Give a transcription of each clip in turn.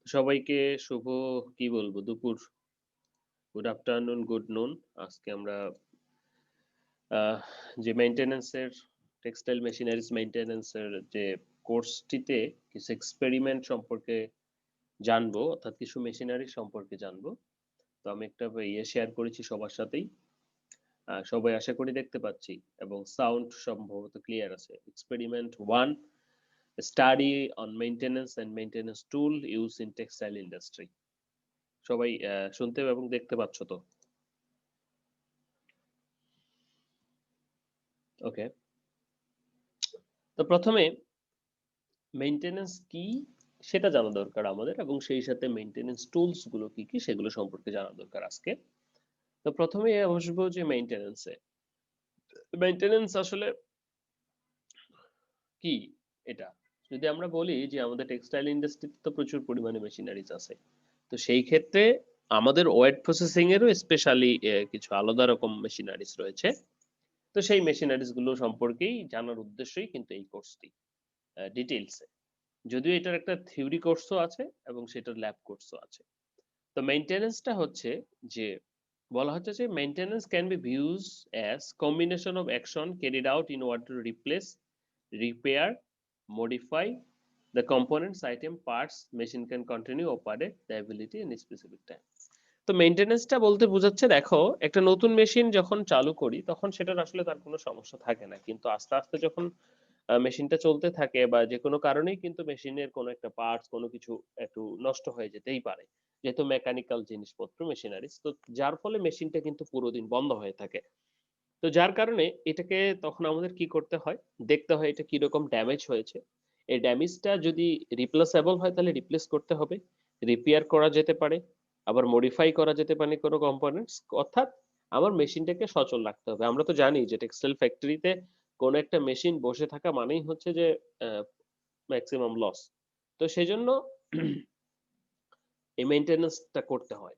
সবাইকে শুভ কি বলবো দুপুর, গুড আফটারনুন, গুড নুন। আজকে আমরা আহ, যে মেইনটেনেন্স এর টেক্সটাইল মেশিনারিজ মেইনটেনেন্স এর যে কোর্সটিতে কিছু এক্সপেরিমেন্ট সম্পর্কে জানবো, অর্থাৎ কিছু মেশিনারি সম্পর্কে জানবো। তো আমি একটা শেয়ার করেছি সবার সাথেই। সবাই আশা করি দেখতে পাচ্ছি এবং সাউন্ড সম্ভবত ক্লিয়ার আছে। Experiment one, study on maintenance and maintenance tool use in textile industry. সবাই শুনতে এবং দেখতে পাচ্ছ তো? ওকে। তো প্রথমে মেইনটেনেন্স কি সেটা জানা দরকার আমাদের, এবং সেই সাথে মেইনটেনেন্স টুলস গুলো কি কি সেগুলো সম্পর্কে জানা দরকার আজকে। তো প্রথমে আসবো যে মেইনটেনেন্সে। মেইনটেনেন্স আসলে কি এটা, যদি আমরা বলি যে আমাদের টেক্সটাইল ইন্ডাস্ট্রিতে তো প্রচুর পরিমাণে মেশিনারিজ আছে। তো সেই ক্ষেত্রে আমাদের ওয়েট প্রসেসিং এরও স্পেশালি কিছু আলাদা রকম মেশিনারিজ রয়েছে। তো সেই মেশিনারিজ গুলো সম্পর্কেই জানার উদ্দেশ্যই কিন্তু এই কোর্সটি ডিটেইলসে। যদিও এটার একটা থিওরি কোর্সও আছে এবং সেটার ল্যাব কোর্সও আছে। তো মেইনটেনেন্সটা হচ্ছে যে, বলা হচ্ছে যে maintenance can be views as combination of action carried out in order to replace, repair, modify the components, item, parts machine can continue operate the ability in a specific time. তো মেইনটেনেন্সটা বলতে বোঝাচ্ছে, দেখো একটা নতুন মেশিন যখন চালু করি তখন সেটার আসলে তার কোনো সমস্যা থাকে না, কিন্তু আস্তে আস্তে যখন মেশিনটা চলতে থাকে বা যে কোনো কারণেই কিন্তু মেশিনের কোনো একটা পার্টস কোনো কিছু একটু নষ্ট হয়ে যেতেই পারে, যেহেতু মেকানিক্যাল জিনিসপত্র মেশিনারিজ, তো যার ফলে মেশিনটা কিন্তু পুরো দিন বন্ধ হয়ে থাকে। তো যার কারণে এটাকে তখন আমাদের কি করতে হয়, দেখতে হয় এটা কিরকম ড্যামেজ হয়েছে। এই ড্যামেজটা যদি রিপ্লেসেবল হয় তাহলে রিপ্লেস করতে হবে, রিপেয়ার করা যেতে পারে, আবার মডিফাই করা যেতে পারে কোনো কম্পোনেন্টস, অর্থাৎ আমার মেশিনটাকে সচল রাখতে হবে। আমরা তো জানি যে টেক্সটাইল ফ্যাক্টরিতে কোনো একটা মেশিন বসে থাকা মানেই হচ্ছে যে ম্যাক্সিমাম লস। তো সেই জন্য এই মেইনটেনেন্সটা করতে হয়।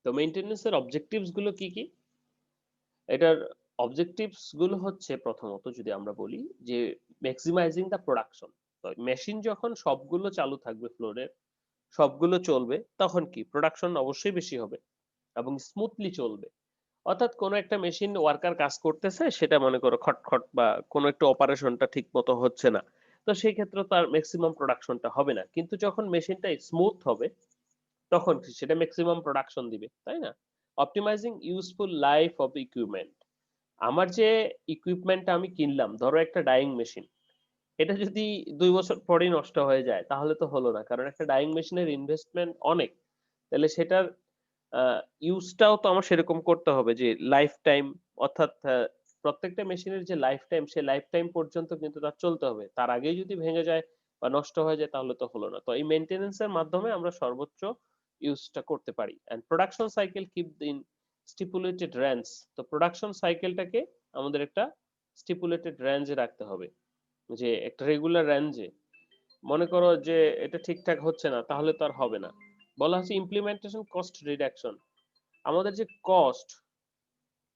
তো মেইনটেনেন্সের অবজেক্টিভস গুলো কি কি? এটার অবজেক্টিভস গুলো হচ্ছে, প্রথমত যদি আমরা বলি যে ম্যাক্সিমাইজিং দা প্রোডাকশন। তো মেশিন যখন সবগুলো চালু থাকবে ফ্লোরে, সবগুলো চলবে, তখন কি প্রোডাকশন অবশ্যই বেশি হবে এবং স্মুথলি চলবে। অর্থাৎ কোনো একটা মেশিন ওয়ার্কার কাজ করতেছে, সেটা মনে করো খটখট বা কোনো একটা অপারেশনটা ঠিক মতো হচ্ছে না, তো সেই ক্ষেত্রে তার ম্যাক্সিমাম প্রোডাকশনটা হবে না। কিন্তু যখন মেশিনটা স্মুথ হবে তখন কি সেটা ম্যাক্সিমাম প্রোডাকশন দিবে, তাই না? Optimising useful life of equipment. আমার যে ইকুইপমেন্টটা আমি কিনলাম, ধরো একটা ডাইং মেশিন, এটা যদি 2 বছর পরেই নষ্ট হয়ে যায় তাহলে তো হলো না, কারণ একটা ডাইং মেশিনের ইনভেস্টমেন্ট অনেক। তাহলে সেটার ইউজটাও তো আমার সেরকম করতে হবে যে লাইফ টাইম, অর্থাৎ প্রত্যেকটা মেশিনের যে লাইফ টাইম, সে লাইফ টাইম পর্যন্ত কিন্তু তার চলতে হবে। তার আগেই যদি ভেঙে যায় বা নষ্ট হয়ে যায় তাহলে তো হলো না। তো এই মেইনটেনেন্স এর মাধ্যমে আমরা সর্বোচ্চ ইউজটা করতে পারি। And production cycle keep in stipulated range. তো প্রোডাকশন সাইকেলটাকে আমাদের একটা স্টিপুলেটেড রেঞ্জে রাখতে হবে, যে একটা রেগুলার রেঞ্জে। মনে করো যে এটা ঠিকঠাক হচ্ছে না তাহলে তো আর হবে না। বলা হচ্ছে ইমপ্লিমেন্টেশন কস্ট রিডাকশন। আমাদের যে কস্ট,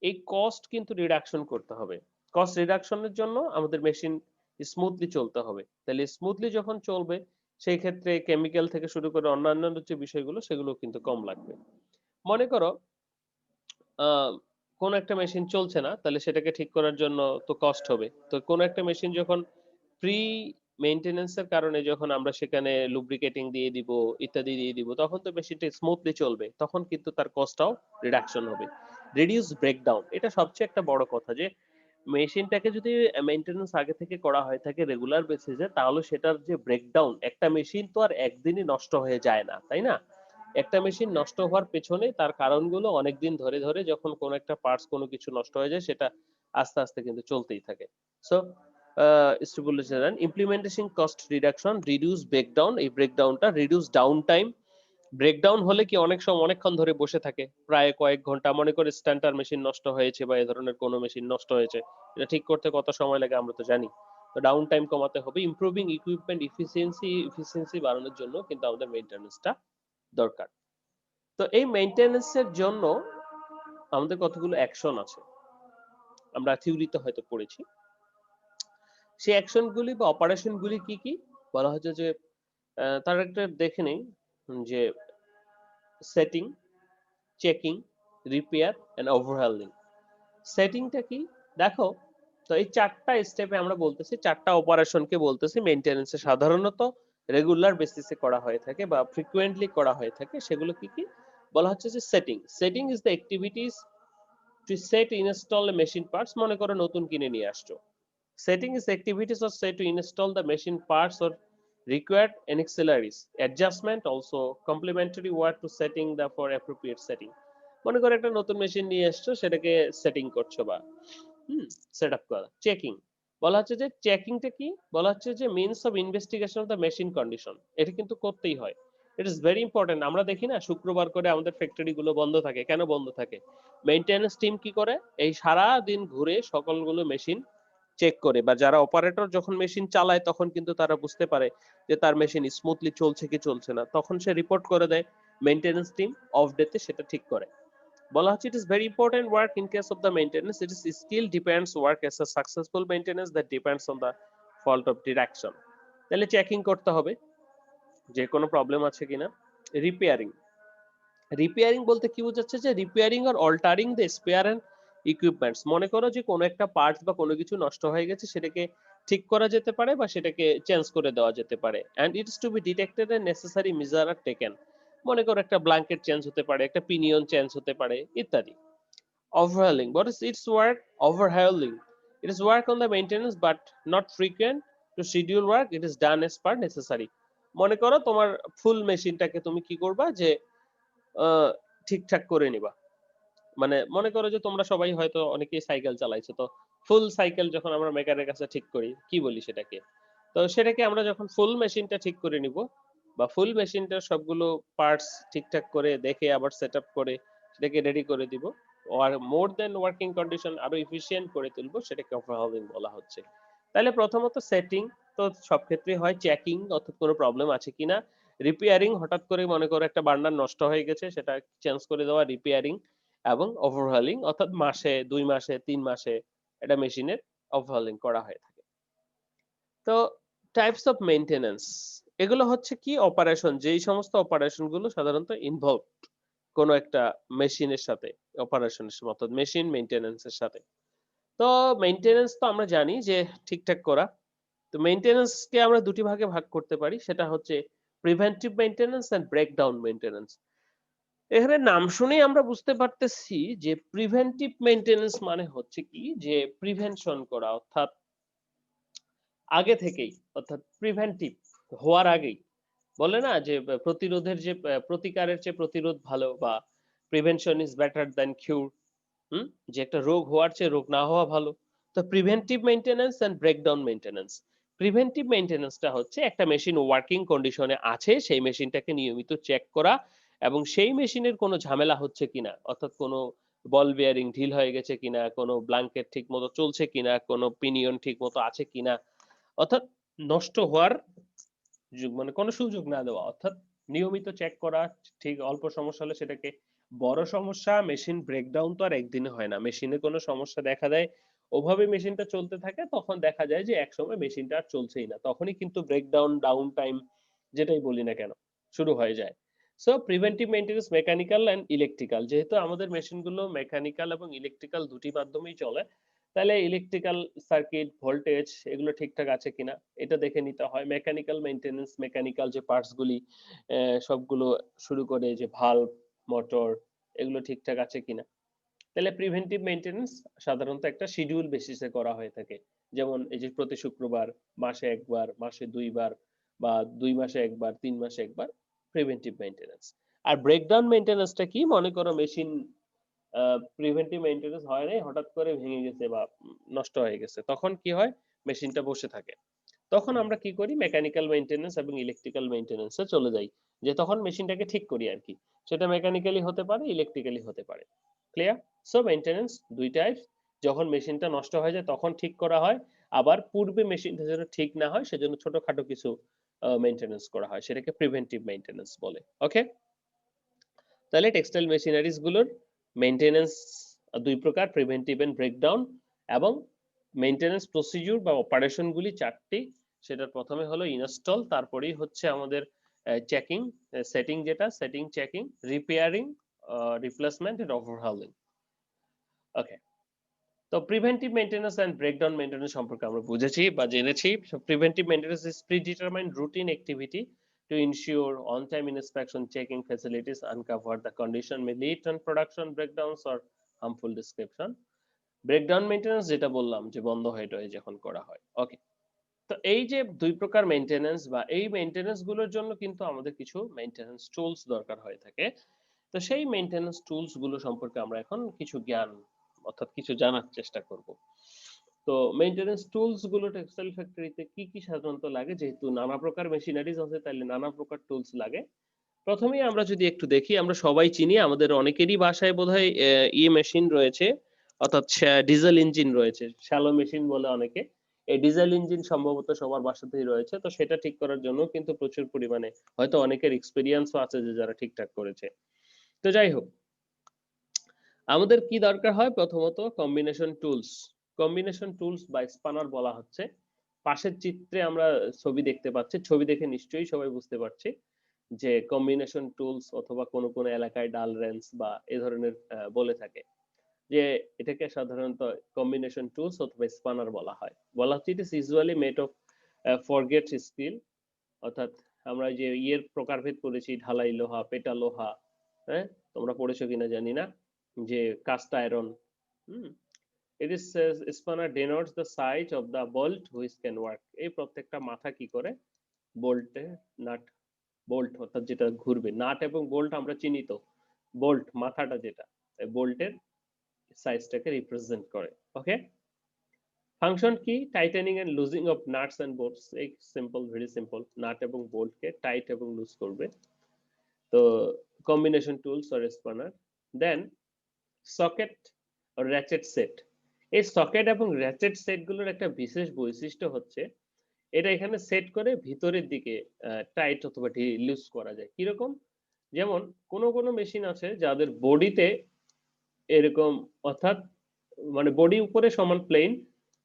এই কস্ট কিন্তু রিডাকশন করতে হবে। কস্ট রিডাকশনের জন্য আমাদের মেশিন স্মুথলি চলতে হবে। তাহলে স্মুথলি যখন চলবে সেই ক্ষেত্রে কেমিক্যাল থেকে শুরু করে অন্যান্য যে বিষয়গুলো সেগুলো কিন্তু কম লাগবে। মনে করো কোন একটা মেশিন চলছে না, তাহলে সেটাকে ঠিক করার জন্য তো কস্ট হবে। তো কোন একটা মেশিন যখন প্রি মেইনটেনেন্স এর কারণে যখন আমরা সেখানে লুব্রিকেটিং দিয়ে দিব, ইত্যাদি দিয়ে দিব, তখন তো মেশিনটা স্মুথলি চলবে, তখন কিন্তু তার কস্টটাও রিডাকশন হবে। রিডিউস ব্রেকডাউন, এটা সবচেয়ে একটা বড় কথা, যে মেশিনটাকে যদি মেইনটেনেন্স আগে থেকে করা হয় থাকে রেগুলার বেসিসে, তাহলে সেটার যে ব্রেকডাউন, একটা মেশিন তো আর একদিনই নষ্ট হয়ে যায় না, তাই না? একটা মেশিন নষ্ট হওয়ার পেছনে তার কারণগুলো অনেকদিন ধরে ধরে, যখন কোনো একটা পার্টস কোনো কিছু নষ্ট হয়ে যায় সেটা আস্তে আস্তে কিন্তু চলতেই থাকে। So stipulation implementation cost reduction, reduce breakdown, এই ব্রেকডাউনটা রিডিউস ডাউন টাইম। ব্রেকডাউন হলে কি অনেক সময় অনেকক্ষণ ধরে বসে থাকে, প্রায় কয়েক ঘন্টা। মনে করে স্ট্যান্টার মেশিন নষ্ট হয়েছে বা এই ধরনের কোনো মেশিন নষ্ট হয়েছে, এটা ঠিক করতে কত সময় লাগে আমরা তো জানি। তো ডাউন টাইম কমাতে হবে। ইমপ্রুভিং ইকুইপমেন্ট এফিসিয়েন্সি বাড়ানোর জন্য কিন্তু আমাদের মেইনটেনেন্সটা দরকার। তো এই মেইনটেনেন্স এর জন্য আমাদের কতগুলো অ্যাকশন আছে, আমরা থিওরিতে হয়তো পড়েছি। সেই অ্যাকশন গুলি বা অপারেশন গুলি কি কি বলা হচ্ছে যে, তার একটা দেখে নেই। যে setting, checking, repair and overhauling. সেটিংটা কি দেখো, তো এই চারটা স্টেপে আমরা বলতেছি, চারটা অপারেশনকে বলতেছি মেইনটেনেন্সে সাধারণত রেগুলার বেসিসে করা হয়ে থাকে বা ফ্রিকুয়েন্টলি করা হয়ে থাকে। সেগুলো কি কি বলা হচ্ছে যে setting. Setting is the activities two set install machine parts. মনে করো নতুন কিনে নিয়ে আসছো, setting is activities or set to install the machine parts or required ancillaries adjustment, also complementary work to setting the for appropriate setting। মনে করো একটা নতুন মেশিন নিয়ে এসছো, সেটাকে সেটিং করছো বা সেট আপ করা। চেকিং বলা হচ্ছে যে চেকিংটা কি বলা হচ্ছে যে means of investigation of the machine condition. এটা কিন্তু করতেই হয়, ইট ইজ ভেরি ইম্পর্টেন্ট। আমরা দেখি না শুক্রবার করে আমাদের ফ্যাক্টরি গুলো বন্ধ থাকে, কেন বন্ধ থাকে? মেইনটেনেন্স টিম কি করে, এই সারা দিন ঘুরে সকলগুলো মেশিন চেক করে, বা যারা অপারেটর যখন মেশিন চালায় তখন কিন্তু তারা বুঝতে পারে যে তার মেশিন স্মুথলি চলছে কি চলছে না, তখন সে রিপোর্ট করে দেয় মেইনটেনেন্স টিম, অফ ডেতে সেটা ঠিক করে। বলা হচ্ছে it is very important work in case of the maintenance, it is skill depends work S a successful maintenance that depends on the fault of direction. তাহলে চেকিং করতে হবে যে কোনো প্রবলেম আছে কিনা। রিপেয়ারিং, রিপেয়ারিং বলতে কি বোঝাচ্ছে যে repairing or altering the spare and equipments. মনে করো যে কোনো একটা পার্টস বা কোনো কিছু নষ্ট হয়ে গেছে, সেটাকে ঠিক করা যেতে পারে বা সেটাকে চেঞ্জ করে দেওয়া যেতে পারে। And it's to be detected and necessary measure are taken. মনে করো একটা ব্ল্যাঙ্কেট চেঞ্জ হতে পারে, একটা পিনিয়ন চেঞ্জ হতে পারে ইত্যাদি। Overhauling, what is its work? Overhauling, it is work on the maintenance but not frequent to schedule work, it is done as per necessary। মনে করো তোমার ফুল মেশিনটাকে তুমি কি করবা যে ঠিকঠাক করে নিবা। মানে মনে করো যে তোমরা সবাই হয়তো অনেকেই সাইকেল চালাইছো, তো ফুল সাইকেল যখন আমরা মেকারের কাছে ঠিক করি কি বলি সেটাকে, তো সেটাকে আমরা যখন ফুল মেশিনটা ঠিক করে নিব বা ফুল মেশিনটার সবগুলো পার্টস ঠিকঠাক করে দেখে আবার সেট আপ করে সেটাকে রেডি করে দিব, আর মোর দেন ওয়ার্কিং কন্ডিশন আরো এফিশিয়েন্ট করে তুলবো, সেটাকে ওভারহলিং বলা হচ্ছে। তাহলে প্রথমত সেটিং তো সব ক্ষেত্রেই হয়, চেকিং অর্থাৎ কোনো প্রবলেম আছে কিনা, রিপেয়ারিং হঠাৎ করে মনে করো একটা বার্নার নষ্ট হয়ে গেছে সেটা চেঞ্জ করে দেওয়া রিপেয়ারিং, এবং ওভারহলিং অর্থাৎ মাসে ২ মাসে ৩ মাসে এটা মেশিনের ওভারহলিং করা হয়ে থাকে। তো টাইপস অফ মেইনটেনেন্স, এগুলো হচ্ছে কি অপারেশন, যেই সমস্ত অপারেশন গুলো সাধারণত ইনভলভ কোনো একটা মেশিনের সাথে, অপারেশনের সাথে অর্থাৎ মেশিন মেইনটেনেন্সের সাথে। তো মেইনটেনেন্স তো আমরা জানি যে ঠিকঠাক করা। তো মেইনটেনেন্স কে আমরা দুটি ভাগে ভাগ করতে পারি, সেটা হচ্ছে preventive maintenance and breakdown maintenance. এখানে নাম শুনেই আমরা বুঝতে পারতেছি যে প্রিভেন্টিভ মেইনটেনেন্স মানে হচ্ছে কি যে প্রিভেনশন করা, অর্থাৎ আগে থেকেই, অর্থাৎ প্রিভেন্টিভ হওয়ার আগেই। বলে না যে প্রতিরোধের যে প্রতিকারের চেয়ে প্রতিরোধ ভালো, বা প্রিভেনশন ইজ বেটার দ্যান কিউর। যে একটা রোগ হওয়ার চেয়ে রোগ না হওয়া ভালো। তো preventive maintenance and breakdown maintenance. Preventive মেইনটেনেন্সটা হচ্ছে একটা মেশিন ওয়ার্কিং কন্ডিশনে আছে, সেই মেশিনটাকে নিয়মিত চেক করা এবং সেই মেশিনের কোনো ঝামেলা হচ্ছে কিনা, অর্থাৎ কোনো বল বিয়ারিং ঢিল হয়ে গেছে কিনা, কোনো ব্ল্যাঙ্কেট ঠিক মতো চলছে কিনা, কোনো পিনিয়ন ঠিক মতো আছে কিনা, অর্থাৎ নষ্ট হওয়ার মানে কোনো সুযোগ না দেওয়া, অর্থাৎ নিয়মিত চেক করা। ঠিক অল্প সমস্যা হলে সেটাকে বড় সমস্যা, মেশিন ব্রেকডাউন তো আর একদিনে হয় না। মেশিনে কোনো সমস্যা দেখা দেয়, ওভাবে মেশিনটা চলতে থাকে, তখন দেখা যায় যে একসময় মেশিনটা আর চলছেই না, তখনই কিন্তু ব্রেকডাউন, ডাউন টাইম যেটাই বলি না কেন শুরু হয়ে যায়। So preventive maintenance mechanical and electrical, যেহেতু আমাদের মেশিনগুলো মেকানিক্যাল এবং ইলেকট্রিক্যাল দুটি মাধ্যমেই চলে, তাহলে ইলেকট্রিক্যাল সার্কিট ভোল্টেজ এগুলো ঠিকঠাক আছে কিনা এটা দেখে নিতে হয়। মেকানিক্যাল মেইনটেনেন্স, মেকানিক্যাল যে পার্টস গুলি সবগুলো শুরু করে যে ভালভ, মোটর এগুলো ঠিকঠাক আছে কিনা। তাহলে প্রিভেন্টিভ মেইনটেনেন্স সাধারণত একটা শিডিউল বেসিসে করা হয়ে থাকে, যেমন এই যে প্রতি শুক্রবার, মাসে একবার, মাসে ২ বার, বা ২ মাসে একবার, ৩ মাসে একবার প্রিভেন্টিভ মেইনটেনেন্স। আর ব্রেকডাউন মেইনটেনেন্সটা কি, মনে করো মেশিন প্রিভেন্টিভ মেইনটেনেন্স হয় নাই, হঠাৎ করে ভেঙে গেছে বা নষ্ট হয়ে গেছে, তখন কি হয়, মেশিনটা বসে থাকে। তখন আমরা কি করি, মেকানিক্যাল মেইনটেনেন্স এবং ইলেকট্রিক্যাল মেইনটেনেন্স এ চলে যাই, যে তখন মেশিনটাকে ঠিক করি আর কি। সেটা মেকানিক্যালি হতে পারে, ইলেকট্রিক্যালি হতে পারে। ক্লিয়ার? সো মেইনটেনেন্স দুই টাইপস। যখন মেশিনটা নষ্ট হয়ে যায় তখন ঠিক করা হয়, আবার পূর্বে মেশিনটা যেন ঠিক না হয় সেজন্য ছোটখাটো কিছু মেইনটেনেন্স করা হয়, সেটাকে প্রিভেন্টিভ মেইনটেনেন্স বলে। ওকে? তাহলে টেক্সটাইল মেশিনারিজ গুলোর মেইনটেনেন্স দুই প্রকার, প্রিভেন্টিভ এন্ড ব্রেকডাউন, এবং মেইনটেনেন্স প্রসিডিউর বা অপারেশন গুলি চারটি। সেটার প্রথমে হলো ইনস্টল, তারপরেই হচ্ছে আমাদের চেকিং, সেটিং যেটা setting, checking, repairing, replacement and overhauling. Okay, তো preventive maintenance and breakdown maintenance সম্পর্কে আমরা বুঝেছি বা জেনেছি। So preventive maintenance is predetermined routine activity to ensure on-time inspection, checking facilities, uncover the condition may lead to production breakdowns or harmful description. Breakdown maintenance যেটা বললাম যে বন্ধ হয়ে টয়ে যখন করা হয়। ওকে, তো এই যে দুই প্রকার মেইনটেনেন্স বা এই মেইনটেনেন্স গুলোর জন্য কিন্তু আমাদের কিছু মেইনটেনেন্স টুলস দরকার হয়ে থাকে। তো সেই মেইনটেনেন্স টুলস গুলো সম্পর্কে আমরা এখন কিছু জ্ঞান অর্থাৎ কিছু জানার চেষ্টা করব। তো মেইনটেনেন্স টুলস গুলো টেক্সটাইল ফ্যাক্টরিতে কি কি সাধারণত লাগে, যেহেতু নানা প্রকার মেশিনারিজ আছে তাহলে নানা প্রকার টুলস লাগে। প্রথমেই আমরা যদি একটু দেখি, আমরা সবাই চিনি আমাদের অনেকেরই বাসায় বোধহয় মেশিন রয়েছে, অর্থাৎ ডিজেল ইঞ্জিন রয়েছে, শ্যালো মেশিন বলে অনেকে। এই ডিজেল ইঞ্জিন সম্ভবত সবার বাসাতেই রয়েছে। তো সেটা ঠিক করার জন্য কিন্তু প্রচুর পরিমাণে হয়তো অনেকের এক্সপেরিয়েন্সও আছে যে যারা ঠিকঠাক করেছে। তো যাই হোক, আমাদের কি দরকার হয় প্রথমত কম্বিনেশন টুলস। কম্বিনেশন টুলস বা স্পানার বলা হচ্ছে। পাশের চিত্রে আমরা ছবি দেখতে পাচ্ছি, ছবি দেখে নিশ্চয়ই সবাই বুঝতে পারছি যে কম্বিনেশন টুলস অথবা কোনো কোনো এলাকায় ডাল রেঞ্চ বা এ ধরনের বলে থাকে যে এটাকে সাধারণত কম্বিনেশন টুলস অথবা স্পানার বলা হয়। বলা হচ্ছে it is usually made of forged steel, অর্থাৎ আমরা যে ইয়ের প্রকারভেদ করেছি ঢালাই লোহা, পেটা লোহা, হ্যাঁ তোমরা পড়েছো কিনা জানি না, যে cast iron. Hmm, it is spanner denotes the size of the bolt which can work। এই প্রত্যেকটা মাথা কি করে বোল্টে নাট, বোল্ট অর্থাৎ যেটা ঘুরবে, নাট এবং বোল্ট আমরা চিনি তো, বোল্ট মাথাটা যেটা বোল্টের সাইজটাকে রিপ্রেজেন্ট করে। ওকে, ফাংশন কি, tightening and loosing of nuts and bolts. এই সিম্পল, ভেরি সিম্পল, নাট এবং বোল্টকে টাইট এবং লুজ করবে। তো combination tools or spanner. Then socket or ratchet set. এই সকেট এবং র্যাচেট সেট গুলোর একটা বিশেষ বৈশিষ্ট্য হচ্ছে এটা এখানে সেট করে ভিতরের দিকে টাইট অথবা লুজ করা যায়। কিরকম, যেমন কোনো কোনো মেশিন আছে যাদের বডিতে এরকম, অর্থাৎ মানে বডি উপরে সমান প্লেন,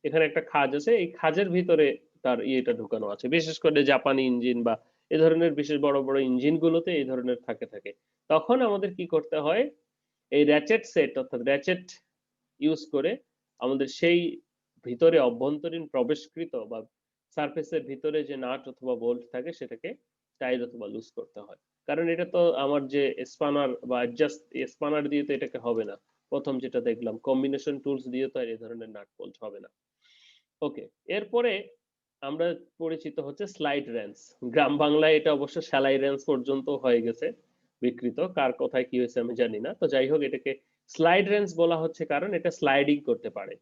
এখানে একটা খাঁজ আছে, এই খাঁজের ভিতরে তার ইয়েটা ঢুকানো আছে। বিশেষ করে জাপানি ইঞ্জিন বা এ ধরনের বিশেষ বড় বড় ইঞ্জিন গুলোতে এই ধরনের থাকে। তখন আমাদের কি করতে হয়, এই র্যাচেট সেট অর্থাৎ র্যাচেট ইউজ করে আমাদের সেই ভিতরে অভ্যন্তরীণ প্রবেশকৃত বা সারফেসের ভিতরে যে নাট অথবা বোল্ট থাকে সেটাকে টাইট অথবা লুজ করতে হয়। কারণ এটা তো আমার যে স্পানার বা জাস্ট স্পানার দিয়ে তো এটাকে হবে না। প্রথম যেটা দেখলাম কম্বিনেশন টুলস দিয়ে তো আর এই ধরনের নাট বোল্ট হবে না। ওকে, এরপরে আমরা পরিচিত হচ্ছে স্লাইড রেঞ্চ। গ্রাম বাংলায় এটা অবশ্য সেলাই রেঞ্চ পর্যন্ত হয়ে গেছে বিকৃত, কার কথায় কি হয়েছে আমি জানি না। তো যাই হোক, এটাকে স্লাইড রেঞ্চ বলা হচ্ছে কারণ এটা স্লাইডিং করতে পারে।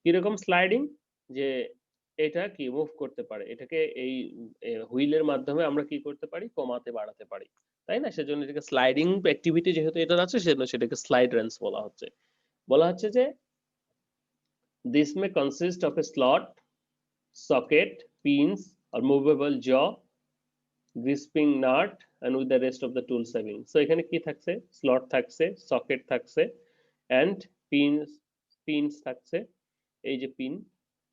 কিরকম স্লাইডিং, যে এটা কি মুভ করতে পারে, এটাকে এই হুইলের মাধ্যমে আমরা কি করতে পারি, কমাতে বাড়াতে পারি, তাই না? সেজন্য এটাকে স্লাইডিং অ্যাক্টিভিটি যেহেতু এটা আছে সেজন্য সেটাকে স্লাইড রেঞ্চ বলা হচ্ছে। বলা হচ্ছে যে this may consist of a slot, socket, pins or movable jaw, gripping nut and with the rest of the tool saving। so এখানে কি থাকছে, স্লট থাকছে, সকেট থাকছে and পিনস থাকছে, এই যে পিন,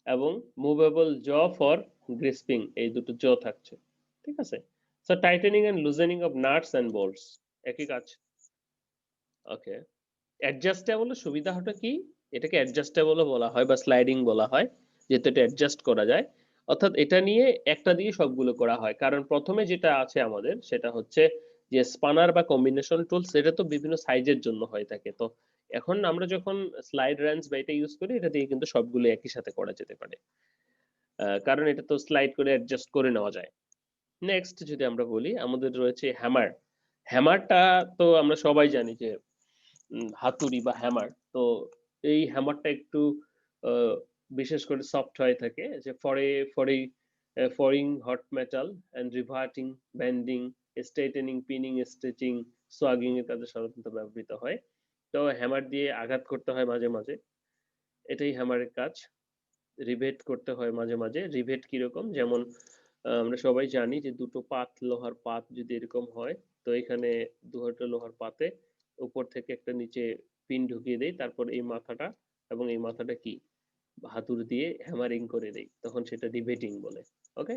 এবং মুভেবল জ ফর গ্রিস্পিং, এই দুটো জ থাকছে। ঠিক আছে, so tightening and loosening of nuts and bolts একই কাজ। ওকে, অ্যাডজাস্টেবল সুবিধাটা কি, এটাকে অ্যাডজাস্টেবল বলা হয় বা স্লাইডিং বলা হয়, যেহেতু এটা অ্যাডজাস্ট করা যায়। অর্থাৎ এটা নিয়ে একটা দিয়ে সবগুলো করা হয়। কারণ প্রথমে যেটা আছে আমাদের সেটা হচ্ছে যে স্পানার বা কম্বিনেশন টুলস, এটা তো বিভিন্ন সাইজের জন্য হয়ে থাকে। তো এখন আমরা যখন স্লাইড রেঞ্চ বা এটা ইউজ করি, এটা দিয়ে কিন্তু সবগুলো একই সাথে করা যেতে পারে, কারণ এটা তো স্লাইড করে অ্যাডজাস্ট করে নেওয়া যায়। নেক্সট যদি আমরা বলি, আমাদের রয়েছে হ্যামার। হ্যামারটা তো আমরা সবাই জানি যে হাতুড়ি বা হ্যামার। তো এই হ্যামারটা একটু বিশেষ করে সফট হয়ে থাকে, যে forging hot metal and riveting, bending, straightening, peening, stretching, সোয়াগিং এর কাজে সাধারণত ব্যবহৃত হয়। তো হ্যামার দিয়ে আঘাত করতে হয় মাঝে মাঝে, এটাই হ্যামারের কাজ। রিভেট করতে হয় মাঝে মাঝে। রিভেট কিরকম, যেমন আমরা সবাই জানি যে দুটো পাত, লোহার পাত যদি এরকম হয়, তো এখানে দুটো লোহার পাতে উপর থেকে একটা নিচে পিন ঢুকিয়ে দেই, তারপর এই মাথাটা এবং এই মাথাটা কি হাতুড়ি দিয়ে হ্যামারিং করে দেই, তখন সেটা রিভেটিং বলে। ওকে,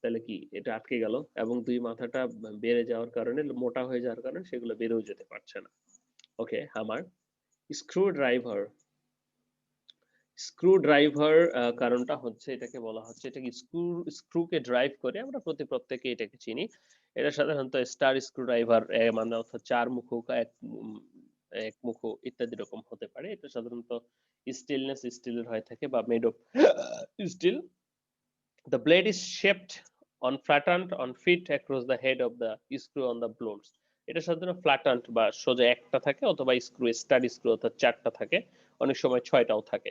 তাহলে কি এটা আটকে গেল এবং দুই মাথাটা বেড়ে যাওয়ার কারণে মোটা হয়ে যাওয়ার কারণে সেগুলো বেরেও যেতে পারছে না। ওকে, হামার। Screw driver. স্ক্রু ড্রাইভার কারণটা হচ্ছে এটাকে বলা হচ্ছে এটা কি স্ক্রুকে ড্রাইভ করে আমরা প্রত্যেকে এটাকে চিনি। এটা সাধারণত স্টার স্ক্রু ড্রাইভার মানে অর্থাৎ চার মুখো এক মুখো ইত্যাদি রকম হতে পারে। এটা সাধারণত স্টিলের হয়ে থাকে বা made of steel. The blade is shaped on flattened on feet across the head of the screw on the blades. এটা সাধারণত ফ্ল্যাটেন্ড বা সোজা একটা থাকে অথবা স্ক্রু স্টাড স্ক্রু অর্থাৎ চারটা থাকে, অনেক সময় ছয়টাও থাকে।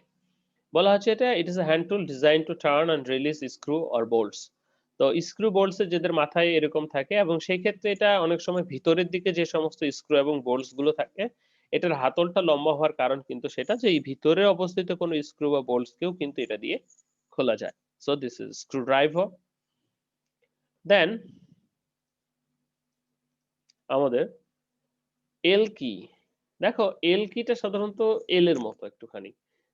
বলা হচ্ছে এটা it is a hand tool design to turn and release screw or Bolts. তো স্ক্রু বোল্টস এর যেদের মাথায় এরকম থাকে এবং সেই ক্ষেত্রে এটা অনেক সময় ভিতরের দিকে যে সমস্ত স্ক্রু এবং বোল্টস গুলো থাকে এটার হাতলটা লম্বা হওয়ার কারণ কিন্তু সেটা যে এই ভিতরে অবস্থিত কোনো স্ক্রু বা বোল্টস কেও কিন্তু এটা দিয়ে খোলা যায়। So this is screwdriver. Then আমাদের এল কি। দেখো এল কিটা সাধারণত এল এর মতো একটুখানি।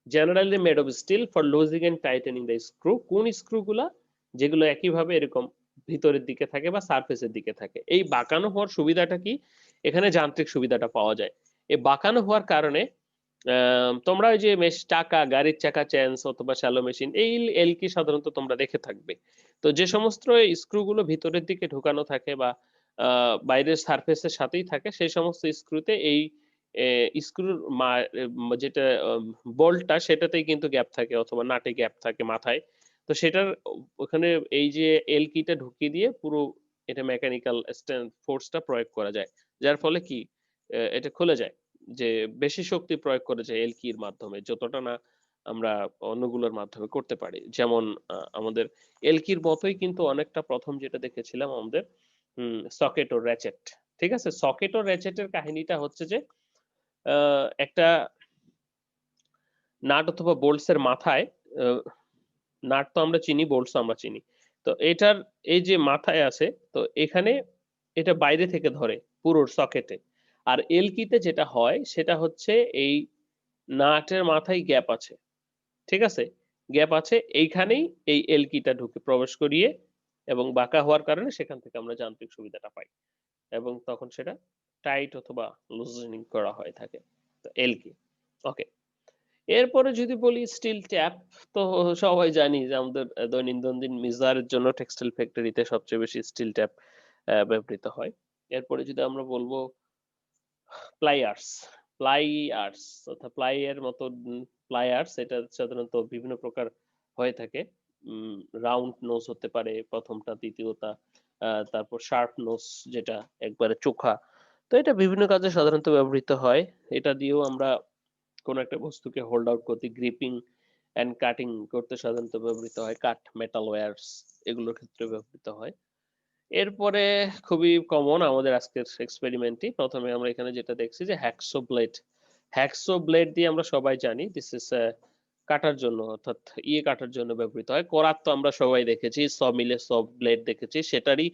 Generally made of steel for loosing and tightening the screw. কোন স্ক্রু গুলা যেগুলো একইভাবে এরকম ভিতরের দিকে থাকে বা সারফেসের দিকে থাকে। এই বাঁকানো হওয়ার সুবিধাটা কি, এখানে যান্ত্রিক সুবিধাটা পাওয়া যায়। এই বাঁকানো হওয়ার কারণে তোমরা ওই যে চাকা, গাড়ির চাকা চেঞ্জ অথবা শ্যালো মেশিন এই এল কি সাধারণত তোমরা দেখে থাকবে। তো যে সমস্ত স্ক্রু গুলো ভিতরের দিকে ঢোকানো থাকে বা বাইরের সারফেসের সাথেই থাকে সেই সমস্ত স্ক্রুতে এই স্ক্রুর যেটা বোল্টটা সেটাতেই কিন্তু গ্যাপ থাকে অথবা নাটে গ্যাপ থাকে মাথায়। তো সেটার ওখানে এই যে এল কিটা ঢুকিয়ে দিয়ে পুরো এটা মেকানিক্যাল ফোর্সটা প্রয়োগ করা যায়, যার ফলে কি এটা খুলে যায়। যে বেশি শক্তি প্রয়োগ করে যায় এল কির মাধ্যমে, যতটা না আমরা অন্যগুলোর মাধ্যমে করতে পারি। যেমন আমাদের এল কির মতোই কিন্তু অনেকটা প্রথম যেটা দেখেছিলাম আমাদের সকেট ও র্যাচেট। ঠিক আছে, সকেট ও র্যাচেটের কাহিনীটা হচ্ছে যে একটা নাট অথবা বোল্টস এর মাথায় নাট তো আমরা চিনি, বোল্টস আমরা চিনি। তো এটার এই যে মাথায় আছে, তো এখানে এটা বাইরে থেকে ধরে পুরো সকেটে। আর এল কিতে যেটা হয় সেটা হচ্ছে এই নাটের মাথায় গ্যাপ আছে। ঠিক আছে, গ্যাপ আছে এইখানেই এই এল কিটা ঢুকে প্রবেশ করিয়ে এবং বাঁকা হওয়ার কারণে সেখান থেকে আমরা যান্ত্রিক সুবিধাটা পাই এবং তখন সেটা টাইট অথবা লুজেনিং করা হয়ে থাকে। তো এল কি। ওকে, এরপরে যদি বলি স্টিল ট্যাপ, তো সবাই জানি যে আমাদের দৈনন্দিন মিজারের জন্য টেক্সটাইল ফ্যাক্টরিতে সবচেয়ে বেশি স্টিল ট্যাপ ব্যবহৃত হয়। এরপরে যদি আমরা বলবো প্লাইয়ার্স। প্লাইয়ার্স অর্থাৎ প্লাইয়ের মতো প্লাইয়ার্স, এটা সাধারণত বিভিন্ন প্রকার হয়ে থাকে। রাউন্ড নোজ হতে পারে প্রথমটা, দ্বিতীয়টা তারপর শার্প নোজ যেটা একবারে চোখা। তো এটা বিভিন্ন কাজে সাধারণত ব্যবহৃত হয়। এটা দিয়েও আমরা কোন একটা বস্তুকে হোল্ড আউট করতে, গ্রিপিং এন্ড কাটিং করতে সাধারণত ব্যবহৃত হয়। কাট মেটাল ওয়্যারস এগুলোর ক্ষেত্রে ব্যবহৃত হয়। এরপরে খুবই কমন আমাদের আজকের এক্সপেরিমেন্টই, প্রথমে আমরা এখানে যেটা দেখছি যে হ্যাকসো ব্লেড। হ্যাকসো ব্লেড দিয়ে আমরা সবাই জানি দিস ইজ কাটার জন্য অর্থাৎ কাটার জন্য ব্যবহৃত হয়। করাত তো আমরা সবাই দেখেছি, মিলে ব্লেড দেখেছি, সেটারই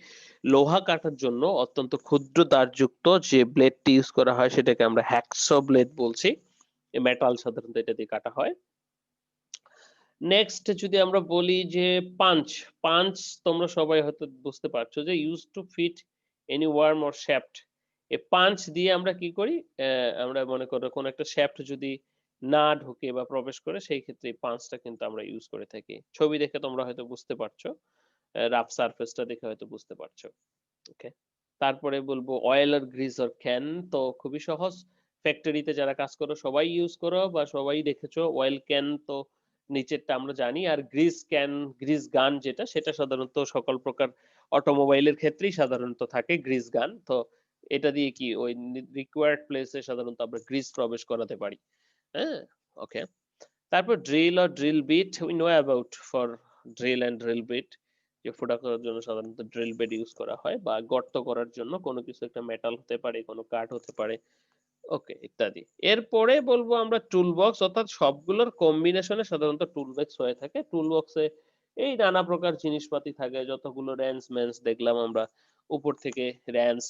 লোহা কাটার জন্য অত্যন্ত ক্ষুদ্র দারযুক্ত যে ব্লেডটি ইউজ করা হয় সেটাকে আমরা হ্যাকসো ব্লেড বলছি। মেটাল সাধারণত এটা দিয়ে কাটা হয়। নেক্সট যদি আমরা বলি যে পাঞ্চ। পাঞ্চ তোমরা সবাই হয়তো বুঝতে পারছো যে use to fit any worm or shaft. এই পাঞ্চ দিয়ে আমরা কি করি, আমরা মনে করো কোন একটা শ্যাফট যদি না ঢোকে বা প্রবেশ করে সেই ক্ষেত্রে এই পাঞ্চটা কিন্তু আমরা ইউজ করে থাকি। ছবি দেখে তোমরা হয়তো বুঝতে পারছো, রাফ সারফেসটা দেখে হয়তো বুঝতে পারছো। ওকে, তারপরে বলবো অয়েল আর গ্রিজ আর ক্যান। তো খুবই সহজ, ফ্যাক্টরিতে যারা কাজ করো সবাই ইউজ করো বা সবাই দেখেছো অয়েল ক্যান, তো নিচেরটা আমরা জানি। আর গ্রিজ ক্যান, গ্রিজ গান যেটা, সেটা সাধারণত সকল প্রকার অটোমোবাইলের ক্ষেত্রেই সাধারণত থাকে গ্রিজ গান। তো এটা দিয়ে কি ওই রিকোয়ার্ড প্লেসে সাধারণত আমরা গ্রিজ প্রবেশ করাতে পারি। হ্যাঁ, ওকে। তারপর ড্রিল আর drill bit, we know about for drill and drill bit, যে ফোঁটা করার জন্য সাধারণত ড্রিল বিট ইউজ করা হয় বা গর্ত করার জন্য কোনো কিছু, একটা মেটাল হতে পারে, কোনো কাঠ হতে পারে, ওকে, ইত্যাদি। এরপরে বলবো আমরা টুল বক্স, অর্থাৎ সবগুলোর কম্বিনেশনে সাধারণত টুল বক্স হয়ে থাকে। টুল বক্সে এই নানা প্রকার জিনিসপাতি থাকে, যতগুলো র্যান্স ম্যান্স দেখলাম আমরা উপর থেকে, র্যান্স,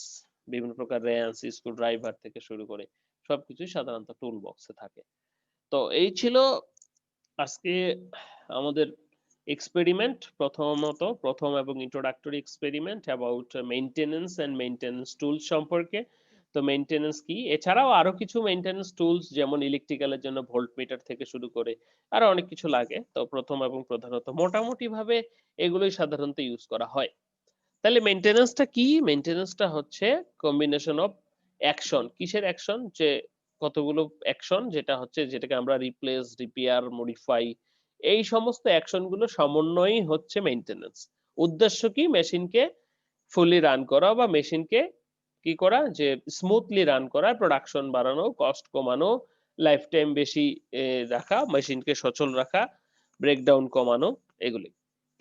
বিভিন্ন প্রকার র্যান্স, স্ক্রু ড্রাইভার থেকে শুরু করে সবকিছুই সাধারণত টুল বক্সে থাকে। তো এই ছিল আজকে আমাদের এক্সপেরিমেন্ট প্রথম এবং introductory experiment about maintenance and maintenance tools সম্পর্কে। তো মেইনটেনেন্স কি, এছাড়াও আরো কিছু মেইনটেনেন্স টুলস যেমন ইলেকট্রিক্যালের জন্য ভোল্ট মিটার থেকে শুরু করে আরো অনেক কিছু লাগে। তো প্রথম এবং প্রধানত মোটামুটি ভাবে এগুলোই সাধারণত ইউজ করা হয়। তাহলে মেইনটেনেন্সটা কি? মেইনটেনেন্সটা হচ্ছে কম্বিনেশন অফ অ্যাকশন। কিসের অ্যাকশন? যে কতগুলো অ্যাকশন, যেটা হচ্ছে যেটাকে আমরা রিপ্লেস, রিপেয়ার, মডিফাই, এই সমস্ত অ্যাকশন গুলো সমন্বয়ই হচ্ছে মেইনটেনেন্স। উদ্দেশ্য কি? মেশিনকে ফুললি রান করা বা মেশিনকে কি করা, যে স্মুথলি রান করা, প্রোডাকশন বাড়ানো, কস্ট কমানো, লাইফ টাইম বেশি রাখা, মেশিনকে সচল রাখা, ব্রেকডাউন কমানো, এগুলি।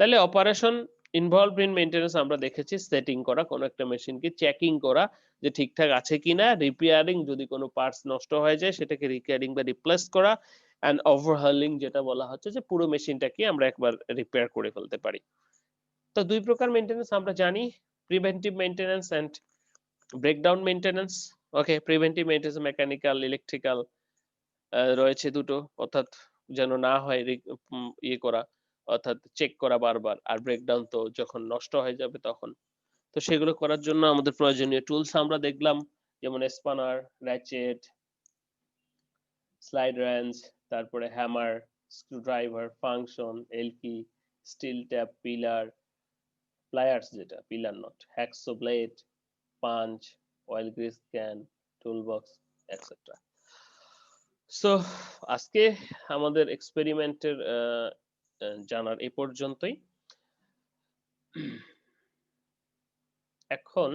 তাহলে অপারেশন ইনভলভ ইন মেইনটেনেন্স আমরা দেখেছি সেটিং করা, কোনো একটা মেশিনকে চেকিং করা যে ঠিকঠাক আছে কিনা, রিপেয়ারিং, যদি কোনো পার্টস নষ্ট হয়ে যায় সেটাকে রিপেয়ারিং বা রিপ্লেস করা, অ্যান্ড ওভারহলিং, যেটা বলা হচ্ছে যে পুরো মেশিনটাকে আমরা একবার রিপেয়ার করে ফেলতে পারি। তো দুই প্রকার মেইনটেনেন্স আমরা জানি, preventive maintenance and breakdown maintenance. Okay, preventive maintenance mechanical, electrical রয়েছে দুটো, অর্থাৎ যেন না হয় ইয়ে করা, অর্থাৎ চেক করা বারবার। আর ব্রেকডাউন তো যখন নষ্ট হয়ে যাবে তখন। তো সেগুলো করার জন্য আমাদের প্রয়োজনীয় টুলস আমরা দেখলাম, যেমন স্পানার, র্যাচেট, স্লাইড রেঞ্চ, তারপরে hammer, screwdriver, function, L key, steel tap, pillar, pliers যেটা pillar not, hacksaw blade, punch, oil grease can, toolbox, etcetera. So আজকে আমাদের এক্সপেরিমেন্টের জানার এ পর্যন্তই। এখন